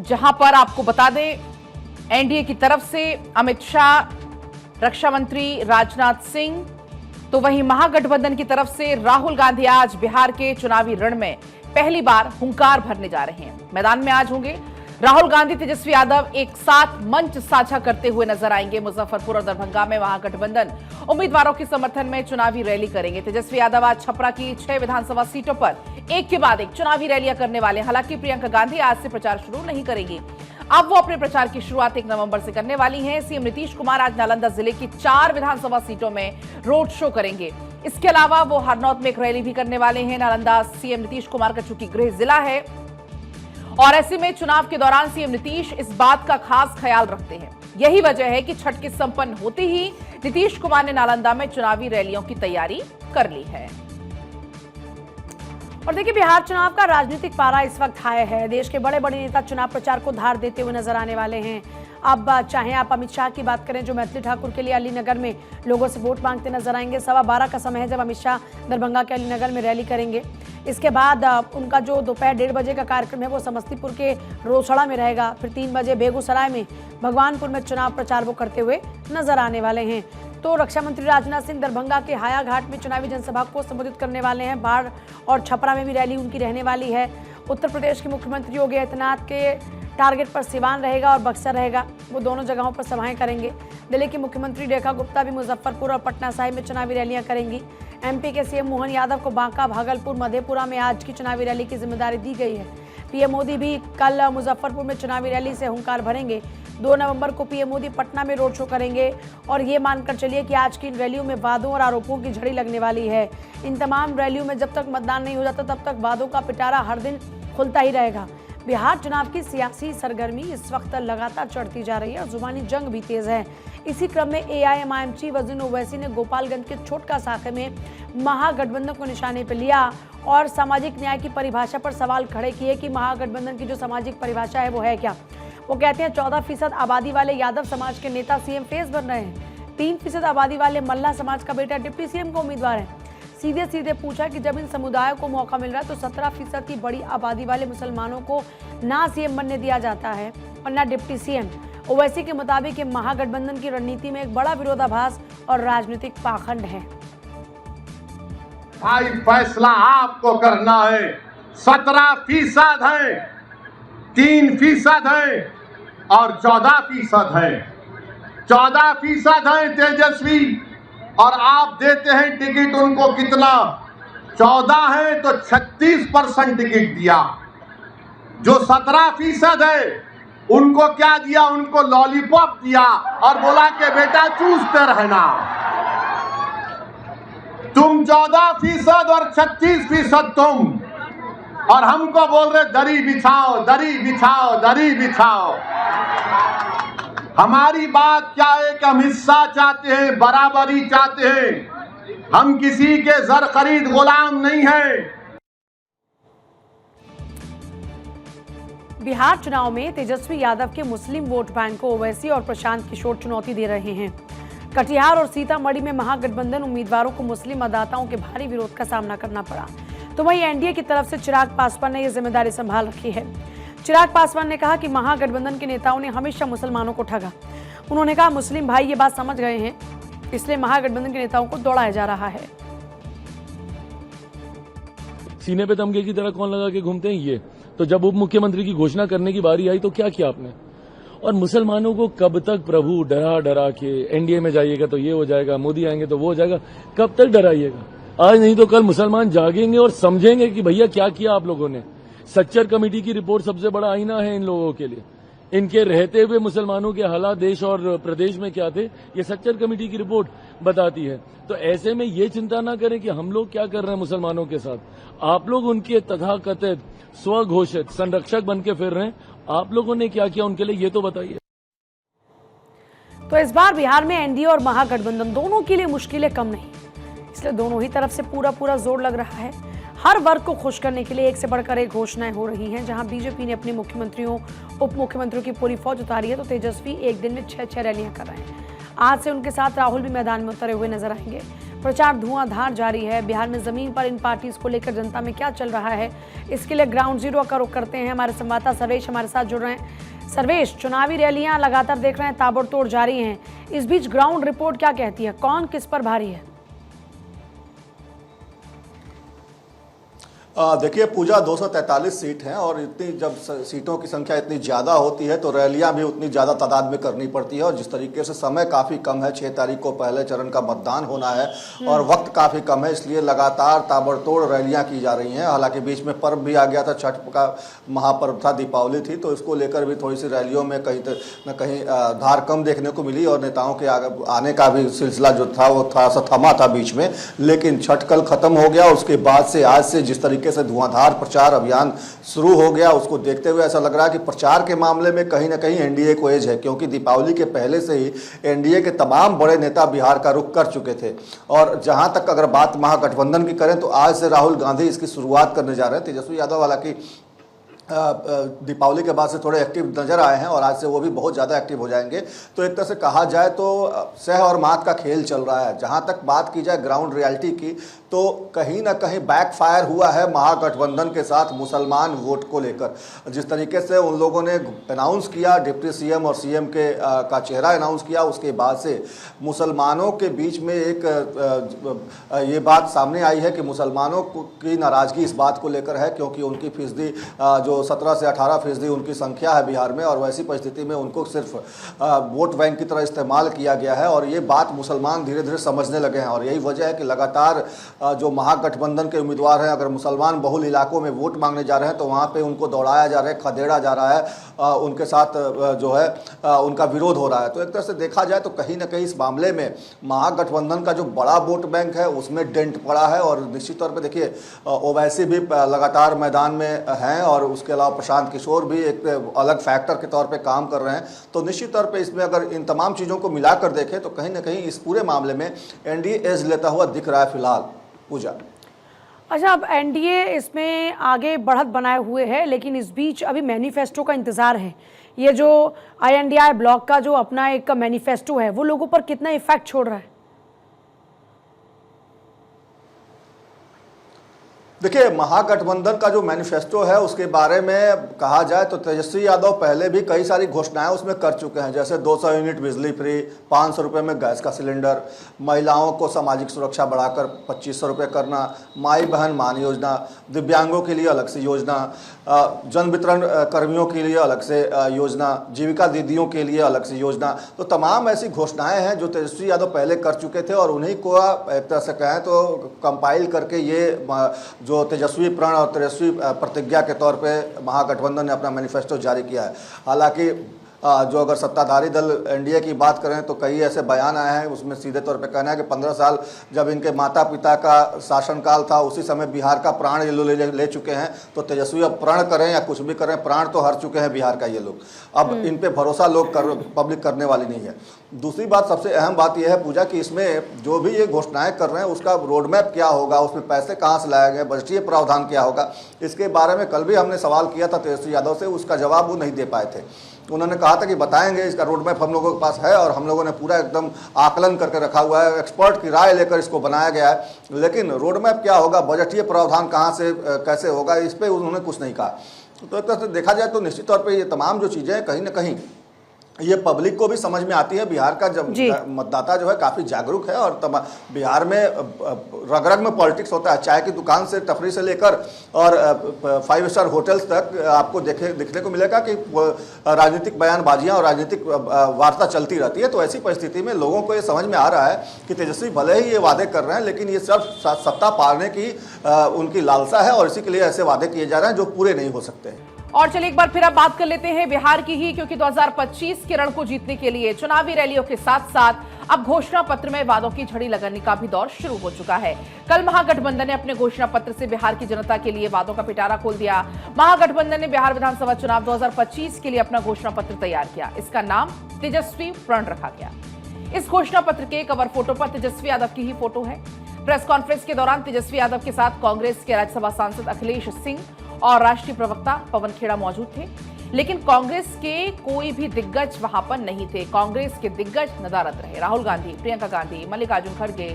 जहां पर आपको बता दें एनडीए की तरफ से अमित शाह, रक्षा मंत्री राजनाथ सिंह, तो वहीं महागठबंधन की तरफ से राहुल गांधी आज बिहार के चुनावी रण में पहली बार हुंकार भरने जा रहे हैं। मैदान में आज होंगे राहुल गांधी, तेजस्वी यादव एक साथ मंच साझा करते हुए नजर आएंगे। मुजफ्फरपुर और दरभंगा में महागठबंधन उम्मीदवारों के समर्थन में चुनावी रैली करेंगे। तेजस्वी यादव आज छपरा की 6 विधानसभा सीटों पर एक के बाद एक चुनावी रैलियां करने वाले। हालांकि प्रियंका गांधी आज से प्रचार शुरू नहीं करेंगी। अब वो अपने प्रचार की शुरुआत 1 नवंबर से करने वाली हैं। सीएम नीतीश कुमार आज नालंदा जिले की 4 विधानसभा सीटों में रोड शो करेंगे। इसके अलावा वो हरनौत में एक रैली भी करने वाले हैं। नालंदा सीएम नीतीश कुमार का चूंकि गृह जिला है और ऐसे में चुनाव के दौरान सीएम नीतीश इस बात का खास ख्याल रखते हैं। यही वजह है कि छठ के संपन्न होते ही नीतीश कुमार ने नालंदा में चुनावी रैलियों की तैयारी कर ली है। और देखिए, बिहार चुनाव का राजनीतिक पारा इस वक्त हाई है। देश के बड़े बड़े नेता चुनाव प्रचार को धार देते हुए नजर आने वाले हैं। अब चाहे आप अमित शाह की बात करें, जो मैथिली ठाकुर के लिए अलीनगर में लोगों से वोट मांगते नजर आएंगे। 12:15 का समय है जब अमित शाह दरभंगा के अलीनगर में रैली करेंगे। इसके बाद उनका जो दोपहर 1:30 बजे का कार्यक्रम है वो समस्तीपुर के रोसड़ा में रहेगा। फिर 3 बजे बेगूसराय में, भगवानपुर में चुनाव प्रचार वो करते हुए नजर आने वाले हैं। तो रक्षा मंत्री राजनाथ सिंह दरभंगा के हायाघाट में चुनावी जनसभा को संबोधित करने वाले हैं। बाढ़ और छपरा में भी रैली उनकी रहने वाली है। उत्तर प्रदेश के मुख्यमंत्री योगी आदित्यनाथ के टारगेट पर सिवान रहेगा और बक्सर रहेगा। वो दोनों जगहों पर सभाएं करेंगे। दिल्ली की मुख्यमंत्री रेखा गुप्ता भी मुजफ्फरपुर और पटना साहिब में चुनावी रैलियां करेंगी। एमपी के सीएम मोहन यादव को बांका, भागलपुर, मधेपुरा में आज की चुनावी रैली की जिम्मेदारी दी गई है। पीएम मोदी भी कल मुजफ्फरपुर में चुनावी रैली से हुंकार भरेंगे। 2 नवंबर को पीएम मोदी पटना में रोड शो करेंगे और ये मानकर चलिए कि आज की इन रैलियों में वादों और आरोपों की झड़ी लगने वाली है। इन तमाम रैलियों में जब तक मतदान नहीं हो जाता तब तक वादों का पिटारा हर दिन खुलता ही रहेगा। बिहार चुनाव की सियासी सरगर्मी इस वक्त लगातार चढ़ती जा रही है और जुबानी जंग भी तेज है। इसी क्रम में एआईएमआईएम चीफ अजीम ओवैसी ने गोपालगंज के छोटका साखे में महागठबंधन को निशाने पर लिया और सामाजिक न्याय की परिभाषा पर सवाल खड़े किए कि महागठबंधन की जो सामाजिक परिभाषा है वो है क्या। वो कहते हैं 14% आबादी वाले यादव समाज के नेता सीएम फेस बन रहे हैं। 3% आबादी वाले मल्ला समाज का बेटा डिप्टी सीएम को उम्मीदवार है। सीधे सीधे पूछा कि जब इन समुदायों को मौका मिल रहा है तो 17% की बड़ी आबादी वाले मुसलमानों को ना सीएम बनने दिया जाता है और ना डिप्टी सीएम। ओवैसी के मुताबिक महागठबंधन की रणनीति में एक बड़ा विरोधाभास और राजनीतिक पाखंड है। भाई फैसला आपको करना है। 17% है, 3% है और 14% है। 14% है तेजस्वी और आप देते हैं टिकट उनको कितना? 14 है तो 36% टिकट दिया। जो 17% है उनको क्या दिया? उनको लॉलीपॉप दिया और बोला कि बेटा चूसते रहना। तुम 14% और 36% तुम, और हमको बोल रहे दरी बिछाओ, दरी बिछाओ, दरी बिछाओ। हमारी बात क्या है कि हम हिस्सा चाहते हैं, बराबरी चाहते हैं। हम किसी के जर खरीद गुलाम नहीं हैं। बिहार चुनाव में तेजस्वी यादव के मुस्लिम वोट बैंक को ओवैसी और प्रशांत किशोर चुनौती दे रहे हैं। कटिहार और सीतामढ़ी में महागठबंधन उम्मीदवारों को मुस्लिम मतदाताओं के भारी विरोध का सामना करना पड़ा। तो वहीं एनडीए की तरफ से चिराग पासवान ने यह जिम्मेदारी संभाल रखी है। चिराग पासवान ने कहा कि महागठबंधन के नेताओं ने हमेशा मुसलमानों को ठगा। उन्होंने कहा मुस्लिम भाई ये बात समझ गए हैं, इसलिए महागठबंधन के नेताओं को दौड़ाया जा रहा है। सीने पे तमगे की तरह कौन लगा के घूमते हैं ये? तो जब उप मुख्यमंत्री की घोषणा करने की बारी आई तो क्या किया आपने? और मुसलमानों को कब तक प्रभु डरा डरा के एनडीए में जाइएगा तो ये हो जाएगा, मोदी आएंगे तो वो हो जाएगा, कब तक डराइएगा? आज नहीं तो कल मुसलमान जागेंगे और समझेंगे कि भैया क्या किया आप लोगों ने। सच्चर कमेटी की रिपोर्ट सबसे बड़ा आईना है इन लोगों के लिए। इनके रहते हुए मुसलमानों के हालात देश और प्रदेश में क्या थे, ये सच्चर कमेटी की रिपोर्ट बताती है। तो ऐसे में ये चिंता ना करें कि हम लोग क्या कर रहे हैं मुसलमानों के साथ। आप लोग उनके तथाकथित स्वघोषित संरक्षक बन के फिर रहे हैं। आप लोगों ने क्या किया उनके लिए, ये तो बताइए। तो इस बार बिहार में एनडीए और महागठबंधन दोनों के लिए मुश्किलें कम नहीं, इसलिए दोनों ही तरफ से पूरा जोर लग रहा है। हर वर्ग को खुश करने के लिए एक से बढ़कर एक घोषणाएं हो रही हैं। जहां बीजेपी ने अपने मुख्यमंत्रियों, उप मुख्यमंत्रियों की पूरी फौज उतारी है, तो तेजस्वी एक दिन में 6 रैलियां कर रहे हैं। आज से उनके साथ राहुल भी मैदान में उतरे हुए नजर आएंगे। प्रचार धुआंधार जारी है। बिहार में जमीन पर इन पार्टीज को लेकर जनता में क्या चल रहा है, इसके लिए ग्राउंड जीरो का रुख करते हैं। हमारे संवाददाता सर्वेश हमारे साथ जुड़ रहे हैं। सर्वेश, चुनावी रैलियां लगातार देख रहे हैं ताबड़तोड़ जारी हैं, इस बीच ग्राउंड रिपोर्ट क्या कहती है, कौन किस पर भारी है? देखिए पूजा, 243 सीट हैं और इतनी जब सीटों की संख्या इतनी ज़्यादा होती है तो रैलियां भी उतनी ज़्यादा तादाद में करनी पड़ती है। और जिस तरीके से समय काफ़ी कम है, 6 तारीख को पहले चरण का मतदान होना है और वक्त काफ़ी कम है, इसलिए लगातार ताबड़तोड़ रैलियां की जा रही हैं। हालांकि बीच में पर्व भी आ गया था, छठ का महापर्व था, दीपावली थी, तो इसको लेकर भी थोड़ी सी रैलियों में कहीं न कहीं धार कम देखने को मिली और नेताओं के आने का भी सिलसिला जो था वो थोड़ा सा थमा था बीच में। लेकिन छठ कल खत्म हो गया, उसके बाद से आज से जिस तरीके से धुआंधार प्रचार अभियान शुरू हो गया, उसको देखते हुए ऐसा लग रहा है कि प्रचार के मामले में कहीं ना कहीं एनडीए को एज है, क्योंकि दीपावली के पहले से ही एनडीए के तमाम बड़े नेता बिहार का रुख कर चुके थे। और जहां तक अगर बात महागठबंधन की करें तो आज से राहुल गांधी इसकी शुरुआत करने जा रहे हैं। तेजस्वी यादव हालांकि दीपावली के बाद से थोड़े एक्टिव नजर आए हैं और आज से वो भी बहुत ज़्यादा एक्टिव हो जाएंगे। तो एक तरह से कहा जाए तो सह और मात का खेल चल रहा है। जहां तक बात की जाए ग्राउंड रियलिटी की, तो कहीं ना कहीं बैकफायर हुआ है महागठबंधन के साथ मुसलमान वोट को लेकर। जिस तरीके से उन लोगों ने अनाउंस किया, डिप्टी सीएम और सीएम के का चेहरा अनाउंस किया, उसके बाद से मुसलमानों के बीच में एक ये बात सामने आई है कि मुसलमानों की नाराज़गी इस बात को लेकर है क्योंकि उनकी फीसदी जो 17 से 18% उनकी संख्या है बिहार में, और वैसी परिस्थिति में उनको सिर्फ वोट बैंक की तरह इस्तेमाल किया गया है। और ये बात मुसलमान धीरे धीरे समझने लगे हैं और यही वजह है कि लगातार जो महागठबंधन के उम्मीदवार हैं, अगर मुसलमान बहुल इलाकों में वोट मांगने जा रहे हैं तो वहाँ पे उनको दौड़ाया जा रहा है, खदेड़ा जा रहा है, उनके साथ जो है उनका विरोध हो रहा है। तो एक तरह से देखा जाए तो कहीं ना कहीं इस मामले में महागठबंधन का जो बड़ा वोट बैंक है उसमें डेंट पड़ा है। और निश्चित तौर पर देखिए ओवैसी भी लगातार मैदान में हैं और उसके अलावा प्रशांत किशोर भी एक अलग फैक्टर के तौर पे काम कर रहे हैं। तो निश्चित तौर पे इसमें अगर इन तमाम चीज़ों को मिलाकर देखें तो कहीं ना कहीं इस पूरे मामले में एनडीए एज लेता हुआ दिख रहा है फिलहाल। पूजा, अच्छा, अब एनडीए इसमें आगे बढ़त बनाए हुए है, लेकिन इस बीच अभी मैनिफेस्टो का इंतजार है। ये जो INDI ब्लॉक का जो अपना एक मैनिफेस्टो है वो लोगों पर कितना इफेक्ट छोड़ रहा है? देखिए महागठबंधन का जो मैनिफेस्टो है उसके बारे में कहा जाए तो तेजस्वी यादव पहले भी कई सारी घोषणाएं उसमें कर चुके हैं, जैसे 200 यूनिट बिजली फ्री, 500 रुपये में गैस का सिलेंडर, महिलाओं को सामाजिक सुरक्षा बढ़ाकर 2500 रुपये करना, माई बहन मान योजना, दिव्यांगों के लिए अलग से योजना, जन वितरण कर्मियों के लिए अलग से योजना, जीविका दीदियों के लिए अलग से योजना। तो तमाम ऐसी घोषणाएँ हैं जो तेजस्वी यादव पहले कर चुके थे और उन्हीं को एक तरह से कहें तो कंपाइल करके ये जो तेजस्वी प्रण और तेजस्वी प्रतिज्ञा के तौर पे महागठबंधन ने अपना मैनिफेस्टो जारी किया है। हालांकि जो अगर सत्ताधारी दल एनडीए की बात करें तो कई ऐसे बयान आए हैं, उसमें सीधे तौर पे कहना है कि 15 साल जब इनके माता पिता का शासनकाल था उसी समय बिहार का प्राण ये लोग ले चुके हैं। तो तेजस्वी अब प्रण करें या कुछ भी करें, प्राण तो हर चुके हैं बिहार का ये लोग। अब इन पे भरोसा लोग पब्लिक करने वाली नहीं है। दूसरी बात, सबसे अहम बात यह है पूजा कि इसमें जो भी ये घोषणाएं कर रहे हैं उसका रोडमैप क्या होगा, उसमें पैसे कहाँ से लाए गए, बजटीय प्रावधान क्या होगा, इसके बारे में कल भी हमने सवाल किया था तेजस्वी यादव से, उसका जवाब वो नहीं दे पाए थे। उन्होंने कहा था कि बताएंगे, इसका रोडमैप हम लोगों के पास है और हम लोगों ने पूरा एकदम आकलन करके रखा हुआ है, एक्सपर्ट की राय लेकर इसको बनाया गया है, लेकिन रोडमैप क्या होगा, बजटीय प्रावधान कहाँ से कैसे होगा, इस पर उन्होंने कुछ नहीं कहा। तो एक तरह से देखा जाए तो निश्चित तौर पर ये तमाम जो चीज़ें कहीं ना कहीं ये पब्लिक को भी समझ में आती है। बिहार का जब मतदाता जो है काफ़ी जागरूक है और बिहार में रग रग में पॉलिटिक्स होता है, चाय की दुकान से टपरी से लेकर और 5 स्टार होटल्स तक आपको दिखने को मिलेगा कि राजनीतिक बयानबाजियां और राजनीतिक वार्ता चलती रहती है। तो ऐसी परिस्थिति में लोगों को ये समझ में आ रहा है कि तेजस्वी भले ही ये वादे कर रहे हैं लेकिन ये सब सत्ता पाने की उनकी लालसा है और इसी के लिए ऐसे वादे किए जा रहे हैं जो पूरे नहीं हो सकते हैं। और चलिए एक बार फिर अब बात कर लेते हैं बिहार की ही, क्योंकि 2025 के रण को जीतने के लिए चुनावी रैलियों के साथ साथ अब घोषणा पत्र में वादों की झड़ी लगाने का भी दौर शुरू हो चुका है। कल महागठबंधन ने अपने घोषणा पत्र से बिहार की जनता के लिए वादों का पिटारा खोल दिया। महागठबंधन ने बिहार विधानसभा चुनाव 2025 के लिए अपना घोषणा पत्र तैयार किया। इसका नाम तेजस्वी प्रण रखा गया। इस घोषणा पत्र के कवर फोटो पर तेजस्वी यादव की ही फोटो है। प्रेस कॉन्फ्रेंस के दौरान तेजस्वी यादव के साथ कांग्रेस के राज्यसभा सांसद अखिलेश सिंह और राष्ट्रीय प्रवक्ता पवन खेड़ा मौजूद थे, लेकिन कांग्रेस के कोई भी दिग्गज वहां पर नहीं थे। कांग्रेस के दिग्गज नदारद रहे। राहुल गांधी, प्रियंका गांधी, मल्लिकार्जुन खड़गे,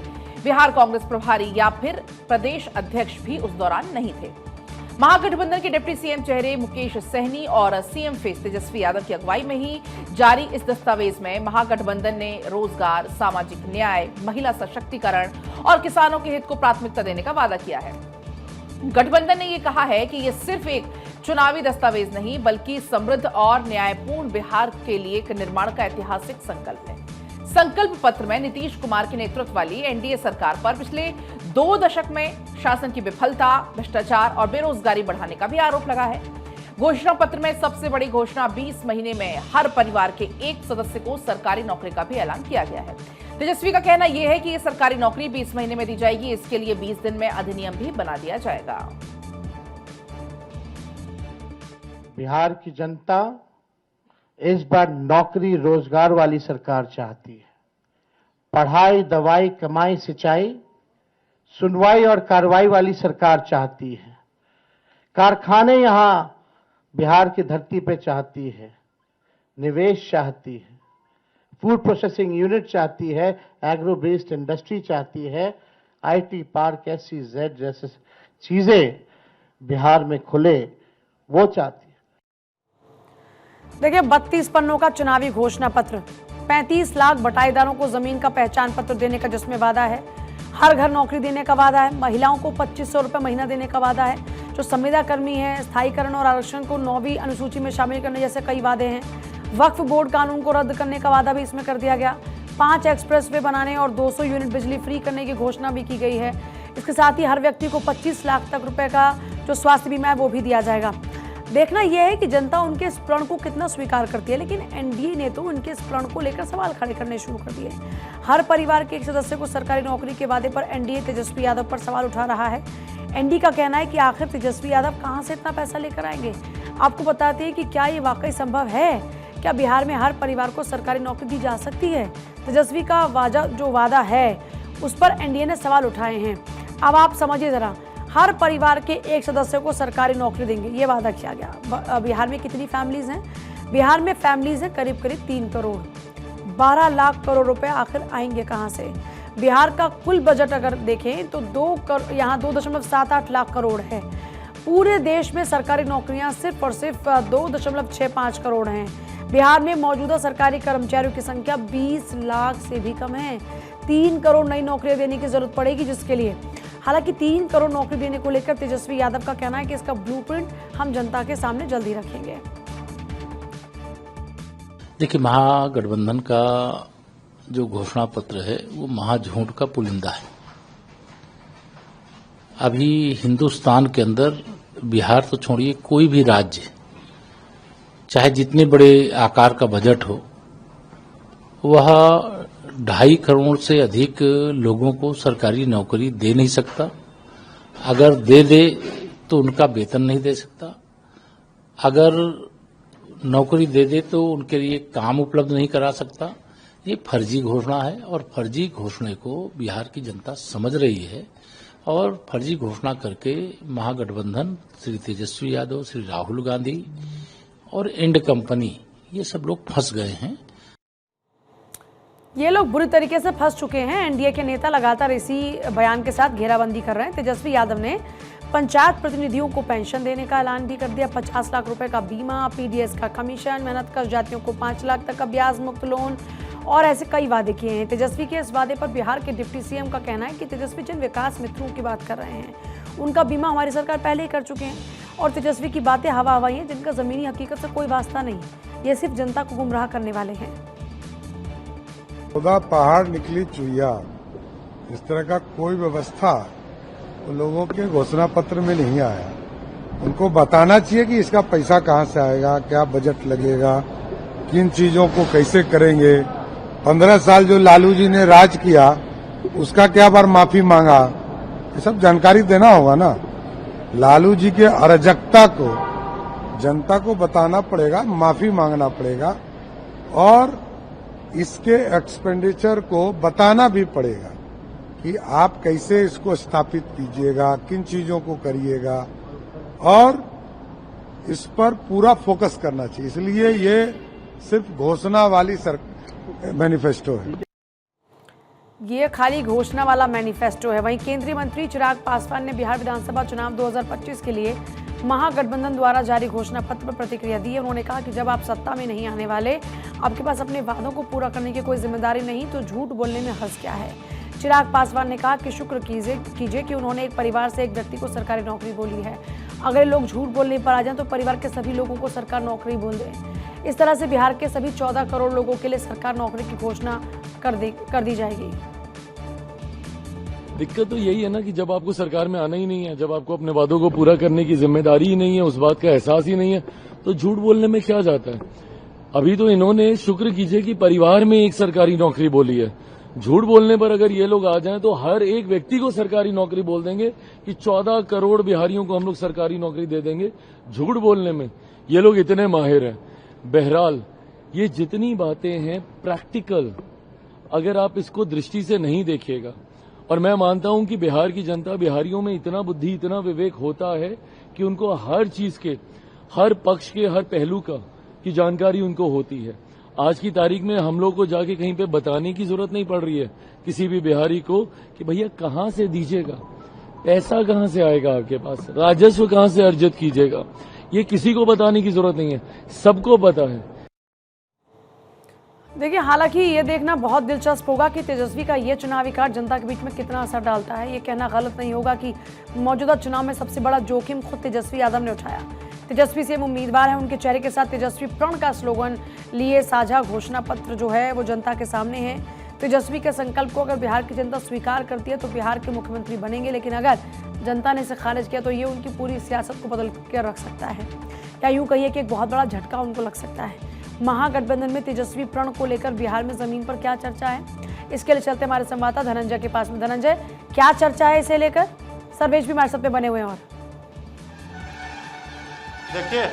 बिहार कांग्रेस प्रभारी या फिर प्रदेश अध्यक्ष भी उस दौरान नहीं थे। महागठबंधन के डिप्टी सीएम चेहरे मुकेश सहनी और सीएम फेस तेजस्वी यादव की अगुवाई में ही जारी इस दस्तावेज में महागठबंधन ने रोजगार, सामाजिक न्याय, महिला सशक्तिकरण और किसानों के हित को प्राथमिकता देने का वादा किया है। गठबंधन ने यह कहा है कि यह सिर्फ एक चुनावी दस्तावेज नहीं बल्कि समृद्ध और न्यायपूर्ण बिहार के लिए एक निर्माण का ऐतिहासिक संकल्प है। संकल्प पत्र में नीतीश कुमार के नेतृत्व वाली एनडीए सरकार पर पिछले 2 दशक में शासन की विफलता, भ्रष्टाचार और बेरोजगारी बढ़ाने का भी आरोप लगा है। घोषणा पत्र में सबसे बड़ी घोषणा 20 महीने में हर परिवार के एक सदस्य को सरकारी नौकरी का भी ऐलान किया गया है। तेजस्वी का कहना यह है कि यह सरकारी नौकरी 20 महीने में दी जाएगी। इसके लिए 20 दिन में अधिनियम भी बना दिया जाएगा। बिहार की जनता इस बार नौकरी रोजगार वाली सरकार चाहती है। पढ़ाई, दवाई, कमाई, सिंचाई, सुनवाई और कार्रवाई वाली सरकार चाहती है। कारखाने यहां बिहार की धरती पे चाहती है, निवेश चाहती है, फूड प्रोसेसिंग यूनिट चाहती है, एग्रो बेस्ड इंडस्ट्री चाहती है, आईटी पार्क, SEZ जैसे चीजें बिहार में खुले, वो चाहती है। देखिए 32 पन्नों का चुनावी घोषणा पत्र, 35 लाख बटाईदारों को जमीन का पहचान पत्र देने का जिसमें वादा है, हर घर नौकरी देने का वादा है, महिलाओं को 2500 रुपए महीना देने का वादा है, जो संविदा कर्मी है स्थायीकरण और आरक्षण को 9वीं अनुसूची में शामिल करने जैसे कई वादे हैं। वक्फ बोर्ड कानून को रद्द करने का वादा भी इसमें कर दिया गया। 5 एक्सप्रेसवे बनाने और 200 यूनिट बिजली फ्री करने की घोषणा भी की गई है। इसके साथ ही हर व्यक्ति को 25 लाख तक रुपए का जो स्वास्थ्य बीमा है वो भी दिया जाएगा। देखना यह है कि जनता उनके इस प्रण को कितना स्वीकार करती है, लेकिन एनडीए ने तो उनके इस प्रण को लेकर सवाल खड़े करने शुरू कर दिए। हर परिवार के एक सदस्य को सरकारी नौकरी के वादे पर एनडीए तेजस्वी यादव पर सवाल उठा रहा है। एनडीए का कहना है कि आखिर तेजस्वी यादव कहां से इतना पैसा लेकर आएंगे। आपको बताते हैं कि क्या ये वाकई संभव है, क्या बिहार में हर परिवार को सरकारी नौकरी दी जा सकती है। तेजस्वी का वादा है उस पर एनडीए ने सवाल उठाए हैं। अब आप समझिए जरा, हर परिवार के एक सदस्य को सरकारी नौकरी देंगे, ये वादा किया गया। बिहार में कितनी फैमिलीज हैं? बिहार में फैमिलीज हैं करीब 3 करोड़। 12 लाख करोड़ रुपए आखिर आएंगे कहां से? बिहार का कुल बजट अगर देखें तो यहाँ 2.78 लाख करोड़ है। पूरे देश में सरकारी नौकरियां सिर्फ और सिर्फ 2.65 करोड़ हैं। बिहार में मौजूदा सरकारी कर्मचारियों की संख्या 20 लाख से भी कम है। 3 करोड़ नई नौकरियां देने की जरूरत पड़ेगी, जिसके लिए हालांकि 3 करोड़ नौकरी देने को लेकर तेजस्वी यादव का कहना है कि इसका ब्लूप्रिंट हम जनता के सामने जल्दी रखेंगे। देखिए, महागठबंधन का जो घोषणा पत्र है वो महाझूठ का पुलिंदा है। अभी हिंदुस्तान के अंदर बिहार तो छोड़िए, कोई भी राज्य चाहे जितने बड़े आकार का बजट हो, वह 2.5 करोड़ से अधिक लोगों को सरकारी नौकरी दे नहीं सकता। अगर दे तो उनका वेतन नहीं दे सकता। अगर नौकरी दे तो उनके लिए काम उपलब्ध नहीं करा सकता। ये फर्जी घोषणा है और फर्जी घोषणे को बिहार की जनता समझ रही है और फर्जी घोषणा करके महागठबंधन, श्री तेजस्वी यादव, श्री राहुल गांधी और एंड कंपनी, ये सब लोग फंस गए हैं। ये लोग बुरी तरीके से फंस चुके हैं। एनडीए के नेता लगातार इसी बयान के साथ घेराबंदी कर रहे हैं। तेजस्वी यादव ने पंचायत प्रतिनिधियों को पेंशन देने का ऐलान भी कर दिया। 50 लाख रुपए का बीमा, पीडीएस का कमीशन, मेहनतकश जातियों को 5 लाख तक का ब्याज मुक्त लोन और ऐसे कई वादे किए हैं। तेजस्वी के इस वादे पर बिहार के डिप्टी सीएम का कहना है कि तेजस्वी जिन विकास मित्रों की बात कर रहे हैं उनका बीमा हमारी सरकार पहले ही कर चुके हैं और तेजस्वी की बातें हवा हवाई हैं, जिनका जमीनी हकीकत से कोई वास्ता नहीं। ये सिर्फ जनता को गुमराह करने वाले हैं। खुदा पहाड़ निकली चुईया, इस तरह का कोई व्यवस्था तो लोगों के घोषणा पत्र में नहीं आया। उनको बताना चाहिए कि इसका पैसा कहां से आएगा, क्या बजट लगेगा, किन चीजों को कैसे करेंगे। 15 साल जो लालू जी ने राज किया उसका क्या बार माफी मांगा, ये सब जानकारी देना होगा ना। लालू जी के अराजकता को जनता को बताना पड़ेगा, माफी मांगना पड़ेगा और इसके एक्सपेंडिचर को बताना भी पड़ेगा कि आप कैसे इसको स्थापित कीजिएगा, किन चीजों को करिएगा और इस पर पूरा फोकस करना चाहिए। इसलिए ये सिर्फ घोषणा वाली मैनिफेस्टो है। ये खाली घोषणा वाला मैनिफेस्टो है। वहीं केंद्रीय मंत्री चिराग पासवान ने बिहार विधानसभा चुनाव 2025 के लिए महागठबंधन द्वारा जारी घोषणा पत्र पर प्रतिक्रिया दी है। उन्होंने कहा कि जब आप सत्ता में नहीं आने वाले, आपके पास अपने वादों को पूरा करने की कोई जिम्मेदारी नहीं, तो झूठ बोलने में हर्ज क्या है। चिराग पासवान ने कहा कि शुक्र कीजिए कि उन्होंने एक परिवार से एक व्यक्ति को सरकारी नौकरी बोली है। अगर लोग झूठ बोलने पर आ जाएं तो परिवार के सभी लोगों को सरकार नौकरी बोल दें। इस तरह से बिहार के सभी 14 करोड़ लोगों के लिए सरकार नौकरी की घोषणा कर दी जाएगी। दिक्कत तो यही है ना कि जब आपको सरकार में आना ही नहीं है, जब आपको अपने वादों को पूरा करने की जिम्मेदारी ही नहीं है, उस बात का एहसास ही नहीं है, तो झूठ बोलने में क्या जाता है। अभी तो इन्होंने शुक्र कीजिए कि परिवार में एक सरकारी नौकरी बोली है। झूठ बोलने पर अगर ये लोग आ जाएं तो हर एक व्यक्ति को सरकारी नौकरी बोल देंगे कि 14 करोड़ बिहारियों को हम लोग सरकारी नौकरी दे देंगे। झूठ बोलने में ये लोग इतने माहिर हैं। बहरहाल ये जितनी बातें हैं प्रैक्टिकल, अगर आप इसको दृष्टि से नहीं देखिएगा, और मैं मानता हूं कि बिहार की जनता, बिहारियों में इतना बुद्धि, इतना विवेक होता है कि उनको हर चीज के, हर पक्ष के, हर पहलू की जानकारी उनको होती है। आज की तारीख में हम लोग को जाके कहीं पे बताने की जरूरत नहीं पड़ रही है किसी भी बिहारी को कि भैया कहां से दीजिएगा, पैसा कहां से आएगा, आपके पास राजस्व कहां से अर्जित कीजिएगा, ये किसी को बताने की जरूरत नहीं है, सबको पता है। देखिए, हालांकि ये देखना बहुत दिलचस्प होगा कि तेजस्वी का ये चुनावी कार्ड जनता के बीच में कितना असर डालता है। ये कहना गलत नहीं होगा कि मौजूदा चुनाव में सबसे बड़ा जोखिम खुद तेजस्वी यादव ने उठाया। तेजस्वी सेम उम्मीदवार है, उनके चेहरे के साथ तेजस्वी प्रण का स्लोगन लिए साझा घोषणा पत्र जो है वो जनता के सामने है। तेजस्वी के संकल्प को अगर बिहार की जनता स्वीकार करती है तो बिहार के मुख्यमंत्री बनेंगे, लेकिन अगर जनता ने इसे खारिज किया तो ये उनकी पूरी सियासत को बदल कर रख सकता है, या यूं कहिए कि एक बहुत बड़ा झटका उनको लग सकता है। महागठबंधन में तेजस्वी प्रण को लेकर बिहार में जमीन पर क्या चर्चा है, इसके लिए चलते हमारे संवाददाता धनंजय के पास में। धनंजय, क्या चर्चा है इसे लेकर? सर्वेश भी हमारे साथ में बने हुए हैं। और देखिए,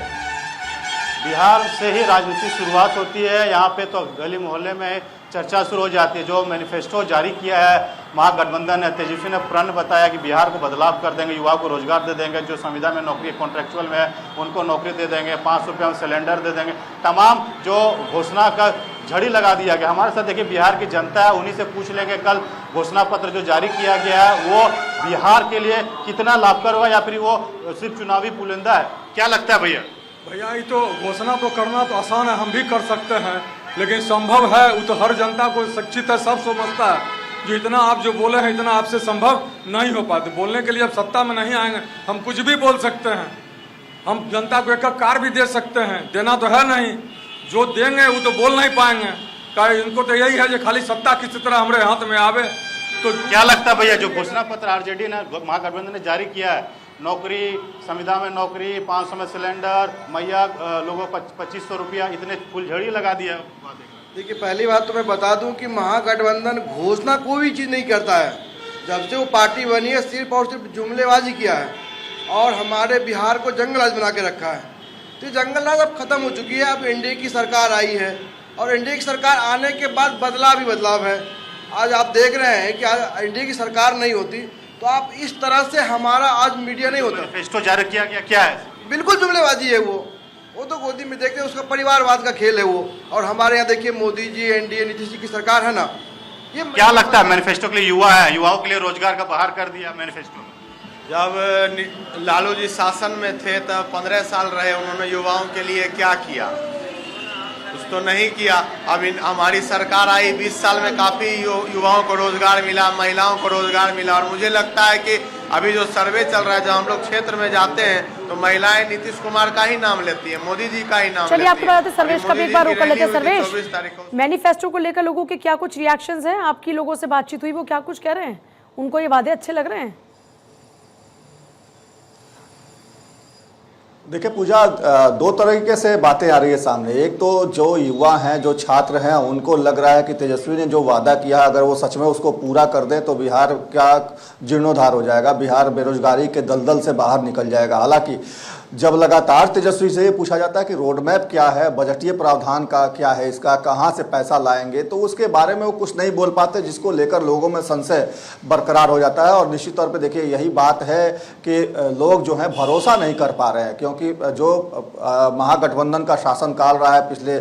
बिहार से ही राजनीति शुरुआत होती है। यहाँ पे तो गली मोहल्ले में चर्चा शुरू हो जाती है। जो मैनिफेस्टो जारी किया है महागठबंधन ने, तेजस्वी ने प्रण बताया कि बिहार को बदलाव कर देंगे, युवाओं को रोजगार दे देंगे, जो संविदा में नौकरी कॉन्ट्रेक्चुअल में है उनको नौकरी दे देंगे, 500 रुपये में सिलेंडर दे देंगे, तमाम जो घोषणा का झड़ी लगा दिया गया। हमारे साथ देखिए बिहार की जनता है, उन्हीं से पूछ लेंगे कल घोषणा पत्र जो जारी किया गया है वो बिहार के लिए कितना लाभकर हुआ या फिर वो सिर्फ चुनावी पुलिंदा है। क्या लगता है भैया? भैया, ये तो घोषणा तो करना तो आसान है, हम भी कर सकते हैं, लेकिन संभव है वो तो हर जनता को शिक्षित है, सब समझता है। जो इतना आप जो बोले हैं इतना आपसे संभव नहीं हो पाते। बोलने के लिए अब सत्ता में नहीं आएंगे, हम कुछ भी बोल सकते हैं, हम जनता को एक कार भी दे सकते हैं, देना तो है नहीं, जो देंगे वो तो बोल नहीं पाएंगे। इनको तो यही है जो खाली सत्ता किसी तरह हमारे हाथ में आवे। तो क्या लगता है भैया, जो घोषणा पत्र आरजेडी ने, महागठबंधन ने जारी किया है, नौकरी, संविदा में नौकरी, 500 में सिलेंडर, मैया लोगों को 2500 रुपया, इतने फुलझड़ी लगा दिया। देखिए, पहली बात तो मैं बता दूं कि महागठबंधन घोषणा कोई भी चीज़ नहीं करता है। जब से वो पार्टी बनी है सिर्फ और सिर्फ जुमलेबाजी किया है और हमारे बिहार को जंगल राज बना के रखा है। तो जंगल राज अब खत्म हो चुकी है। अब एनडीए की सरकार आई है और एनडीए की सरकार आने के बाद बदलाव ही बदलाव है। आज आप देख रहे हैं कि आज एनडीए की सरकार नहीं होती तो आप इस तरह से हमारा आज मीडिया नहीं होता। मैनिफेस्टो जारी किया गया, क्या है? बिल्कुल जुमलेबाजी है वो तो गोदी में देखते हैं, उसका परिवारवाद का खेल है वो। और हमारे यहाँ देखिए मोदी जी, एनडीए, नीतीश जी की सरकार है ना। ये क्या लगता है मैनिफेस्टो के लिए युवा है, युवाओं के लिए रोजगार का बाहर कर दिया मैनिफेस्टो? जब लालू जी शासन में थे तब 15 साल रहे, उन्होंने युवाओं के लिए क्या किया? कुछ तो नहीं किया। अब हमारी सरकार आई, 20 साल में काफ़ी युवाओं को रोजगार मिला, महिलाओं को रोजगार मिला। और मुझे लगता है कि अभी जो सर्वे चल रहा है, जब हम लोग क्षेत्र में जाते हैं तो महिलाएं नीतीश कुमार का ही नाम लेती है, मोदी जी का ही नाम। चलिए, आपको बताते सर्वेश का भी एक बार रोक लेते हैं। सर्वेश, मैनिफेस्टो को लेकर लोगों के क्या कुछ रिएक्शंस हैं? आपकी लोगों से बातचीत हुई, वो क्या कुछ कह रहे हैं? उनको ये वादे अच्छे लग रहे हैं? देखिए पूजा, दो तरीके से बातें आ रही है सामने। एक तो जो युवा हैं, जो छात्र हैं, उनको लग रहा है कि तेजस्वी ने जो वादा किया अगर वो सच में उसको पूरा कर दे तो बिहार क्या जीर्णोद्धार हो जाएगा, बिहार बेरोजगारी के दलदल से बाहर निकल जाएगा। हालांकि जब लगातार तेजस्वी से ये पूछा जाता है कि रोड मैप क्या है, बजटीय प्रावधान का क्या है, इसका कहाँ से पैसा लाएंगे, तो उसके बारे में वो कुछ नहीं बोल पाते, जिसको लेकर लोगों में संशय बरकरार हो जाता है। और निश्चित तौर पे देखिए यही बात है कि लोग जो है भरोसा नहीं कर पा रहे हैं, क्योंकि जो महागठबंधन का शासनकाल रहा है पिछले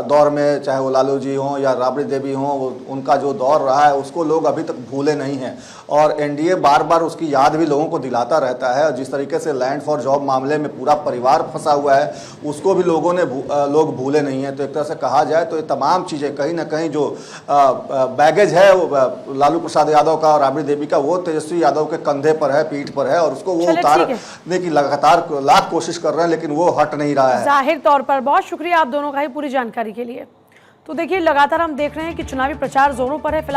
दौर में, चाहे वो लालू जी हों या राबड़ी देवी हों, उनका जो दौर रहा है उसको लोग अभी तक भूले नहीं हैं। और एनडीए बार बार उसकी याद भी लोगों को दिलाता रहता है। और जिस तरीके से लैंड फॉर जॉब मामले में पूरा परिवार फंसा हुआ है, उसको भी लोग भूले नहीं हैं। तो एक तरह से कहा जाए तो ये तमाम चीज़ें कहीं ना कहीं जो बैगेज है लालू प्रसाद यादव का और राबड़ी देवी का, वो तेजस्वी यादव के कंधे पर है, पीठ पर है, और उसको वो उतारने की लगातार लाख कोशिश कर रहे हैं, लेकिन वो हट नहीं रहा है। जाहिर तौर पर बहुत शुक्रिया आप दोनों का ही पूरी जानकारी के लिए। तो देखिए लगातार हम देख रहे हैं कि चुनावी प्रचार जोरों पर है। फिलहाल